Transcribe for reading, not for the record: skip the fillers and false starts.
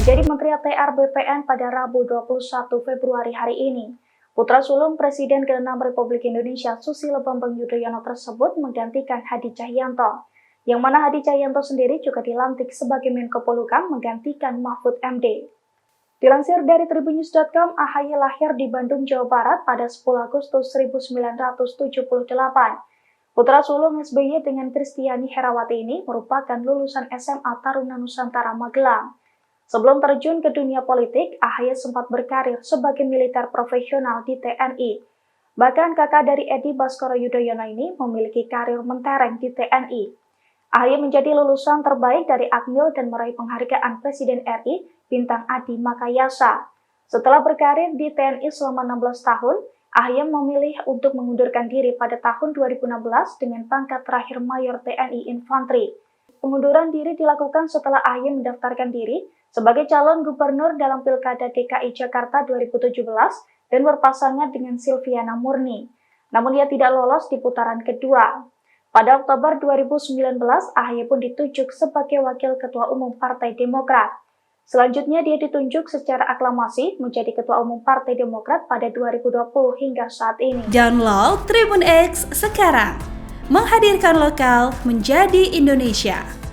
menjadi Menteri ATR BPN pada Rabu 21 Februari hari ini. Putra sulung Presiden ke-6 Republik Indonesia Susilo Bambang Yudhoyono tersebut menggantikan Hadi Cahyanto, yang mana Hadi Cahyanto sendiri juga dilantik sebagai Menko Polhukam menggantikan Mahfud MD. Dilansir dari tribunnews.com, AHY lahir di Bandung, Jawa Barat pada 10 Agustus 1978. Putra sulung SBY dengan Kristiani Herawati ini merupakan lulusan SMA Taruna Nusantara Magelang. Sebelum terjun ke dunia politik, AHY sempat berkarir sebagai militer profesional di TNI. Bahkan kakak dari Edi Baskoro Yudhoyono ini memiliki karir mentereng di TNI. AHY menjadi lulusan terbaik dari Akmil dan meraih penghargaan Presiden RI Bintang Adi Makayasa. Setelah berkarir di TNI selama 16 tahun, AHY memilih untuk mengundurkan diri pada tahun 2016 dengan pangkat terakhir Mayor TNI Infanteri. Pengunduran diri dilakukan setelah AHY mendaftarkan diri sebagai calon gubernur dalam Pilkada DKI Jakarta 2017 dan berpasangan dengan Silviana Murni. Namun ia tidak lolos di putaran kedua. Pada Oktober 2019, AHY pun ditunjuk sebagai Wakil Ketua Umum Partai Demokrat. Selanjutnya dia ditunjuk secara aklamasi menjadi Ketua Umum Partai Demokrat pada 2020 hingga saat ini. Download Tribun X sekarang, menghadirkan lokal menjadi Indonesia.